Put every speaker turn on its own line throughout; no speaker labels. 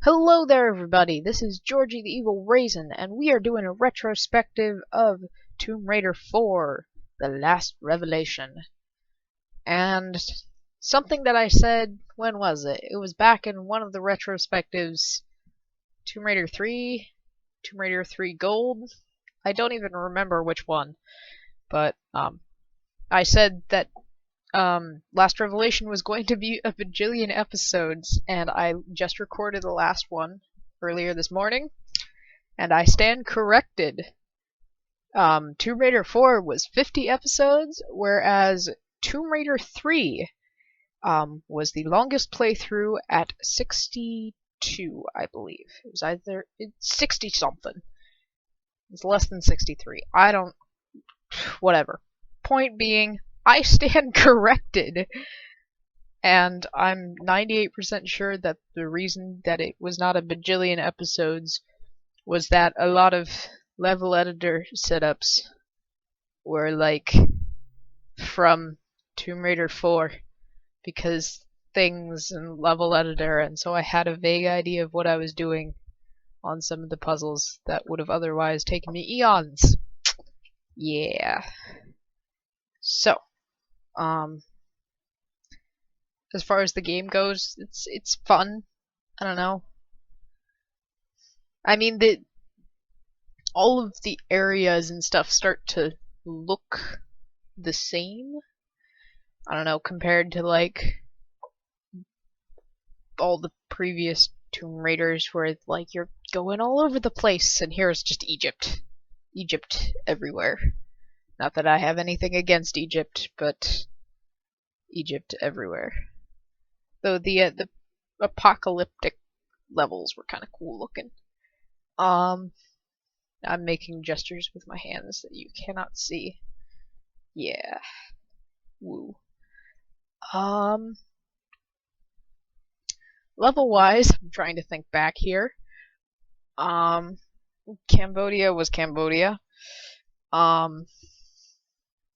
Hello there, everybody. This is Georgie the Evil Raisin, and we are doing a retrospective of Tomb Raider 4, The Last Revelation. And something that I said, when was it? It was back in one of the retrospectives, Tomb Raider 3, Tomb Raider 3 Gold. I don't even remember which one, but I said that Last Revelation was going to be a bajillion episodes, and I just recorded the last one earlier this morning, and I stand corrected. Tomb Raider 4 was 50 episodes, whereas Tomb Raider 3 was the longest playthrough at 62, I believe. It was either 60 something. It's less than 63. I don't. Whatever. Point being, I stand corrected, and I'm 98% sure that the reason that it was not a bajillion episodes was that a lot of level editor setups were like from Tomb Raider 4 because things and level editor, and so I had a vague idea of what I was doing on some of the puzzles that would have otherwise taken me eons. Yeah. So, as far as the game goes, it's fun. I don't know. I mean, all of the areas and stuff start to look the same. I don't know, compared to like all the previous Tomb Raiders where like you're going all over the place, and here it's just Egypt. Egypt everywhere. Not that I have anything against Egypt, but Egypt everywhere. Though the apocalyptic levels were kind of cool looking. I'm making gestures with my hands that you cannot see. Yeah. Woo. Level-wise, I'm trying to think back here. Cambodia was Cambodia.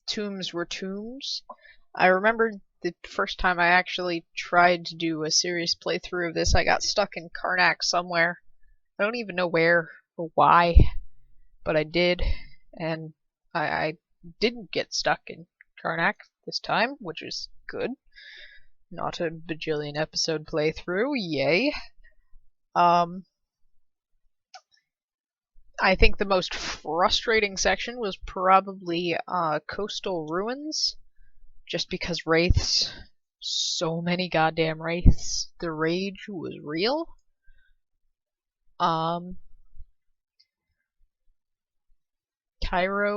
Tombs were tombs. I remember the first time I actually tried to do a serious playthrough of this, I got stuck in Karnak somewhere. I don't even know where or why, but I did, and I didn't get stuck in Karnak this time, which is good. Not a bajillion episode playthrough, yay. I think the most frustrating section was probably Coastal Ruins, just because wraiths, so many goddamn wraiths. The rage was real. Cairo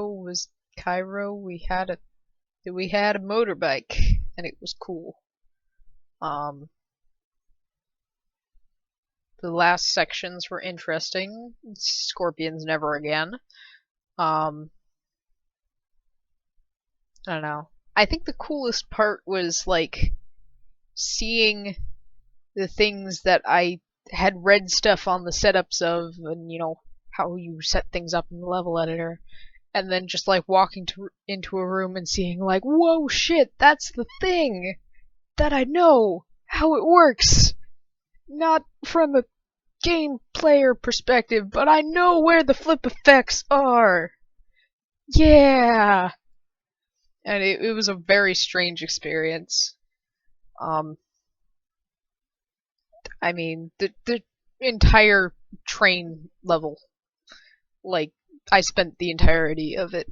was Cairo. We had a motorbike, and it was cool. The last sections were interesting. Scorpions never again. I don't know. I think the coolest part was like seeing the things that I had read stuff on the setups of, and you know how you set things up in the level editor, and then just like walking into a room and seeing like, whoa, shit, that's the thing that I know how it works. Not from a game player perspective, but I know where the flip effects are. Yeah. And it was a very strange experience. I mean, the entire train level, like, I spent the entirety of it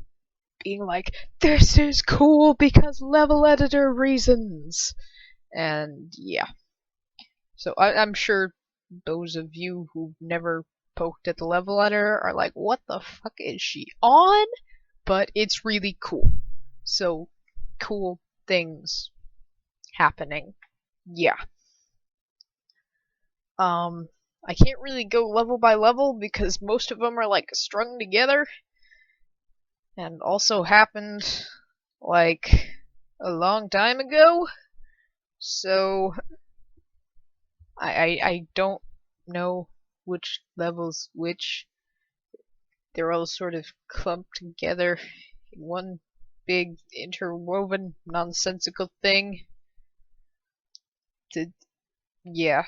being like, this is cool because level editor reasons. And yeah. So I'm sure those of you who've never poked at the level editor are like, what the fuck is she on? But it's really cool. So, cool things happening. Yeah. I can't really go level by level because most of them are like strung together, and also happened like a long time ago. So I don't know which levels which. They're all sort of clumped together in one big interwoven nonsensical thing. Yeah.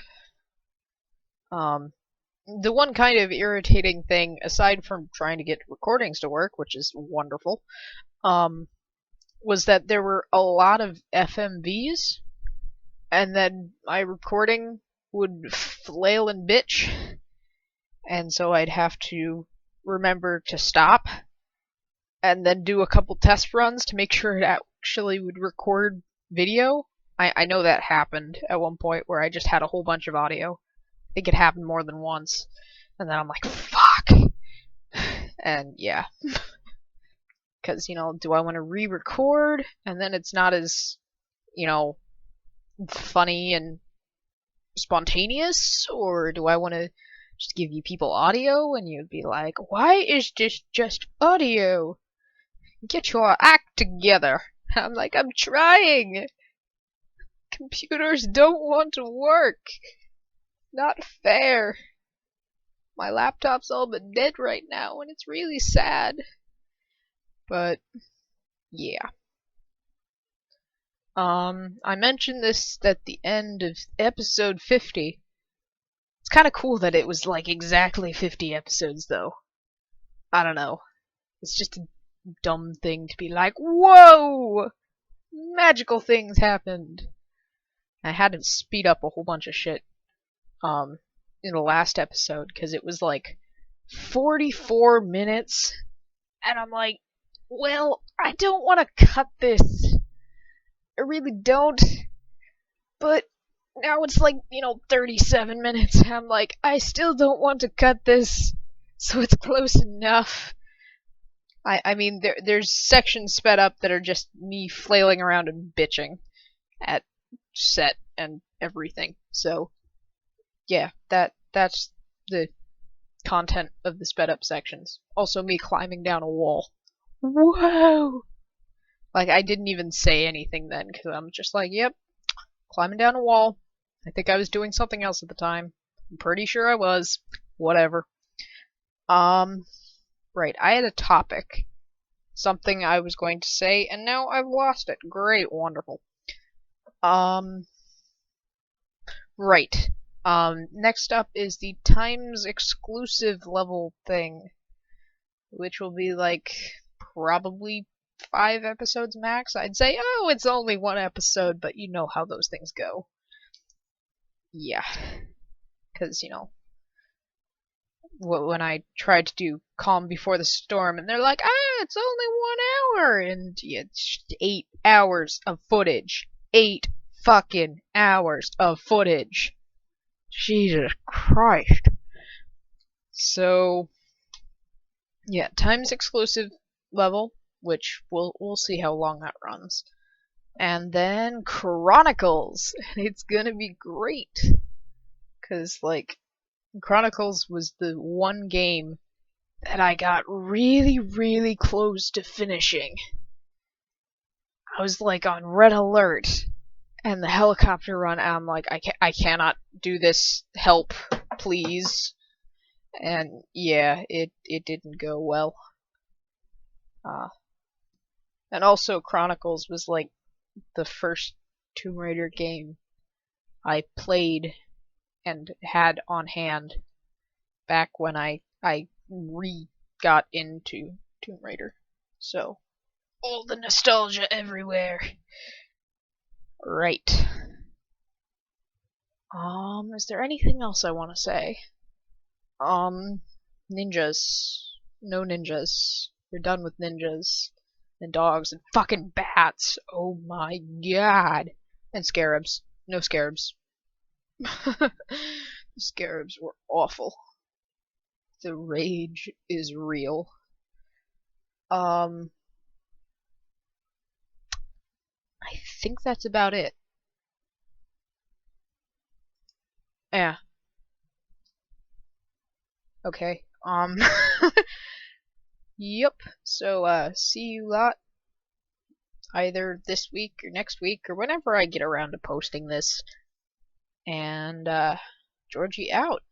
The one kind of irritating thing, aside from trying to get recordings to work, which is wonderful, um, was that there were a lot of FMVs, and then my recording would flail and bitch, and so I'd have to remember to stop and then do a couple test runs to make sure it actually would record video. I know that happened at one point where I just had a whole bunch of audio. I think it happened more than once. And then I'm like, fuck! And yeah. Because, do I want to re-record? And then it's not as, funny and spontaneous? Or do I want to just give you people audio? And you'd be like, why is this just audio? Get your act together. I'm like, I'm trying. Computers don't want to work. Not fair. My laptop's all but dead right now, and it's really sad. But, yeah. I mentioned this at the end of episode 50. It's kind of cool that it was like exactly 50 episodes, though. I don't know. It's just a dumb thing to be like, whoa! Magical things happened. I had to speed up a whole bunch of shit in the last episode because it was like 44 minutes, and I'm like, well, I don't want to cut this. I really don't. But now it's like, 37 minutes. And I'm like, I still don't want to cut this, so it's close enough. I mean, there's sections sped up that are just me flailing around and bitching at set and everything. So, yeah, that's the content of the sped up sections. Also, me climbing down a wall. Whoa! Like, I didn't even say anything then, because I'm just like, yep, climbing down a wall. I think I was doing something else at the time. I'm pretty sure I was. Whatever. Right, I had a topic. Something I was going to say, and now I've lost it. Great, wonderful. Right. Next up is the Times exclusive level thing, which will be like probably 5 episodes max. I'd say, oh, it's only 1 episode, but you know how those things go. Yeah. Because, when I tried to do Calm Before the Storm, and they're like, it's only 1 hour, and it's 8 hours of footage. 8 fucking hours of footage. Jesus Christ. So, yeah, Times exclusive level, which we'll see how long that runs. And then Chronicles. It's gonna be great. Because, Chronicles was the one game that I got really, really close to finishing. I was, on red alert. And the helicopter run, I'm like, I cannot do this. Help, please. And yeah, it didn't go well. And also Chronicles was the first Tomb Raider game I played and had on hand back when I got into Tomb Raider. So, all the nostalgia everywhere. Right. Is there anything else I want to say? Ninjas. No ninjas. We're done with ninjas. And dogs and fucking bats. Oh my god. And scarabs. No scarabs. The scarabs were awful. The rage is real. I think that's about it. Yeah. Okay. Yep. So, see you lot either this week or next week or whenever I get around to posting this. And, Georgie out.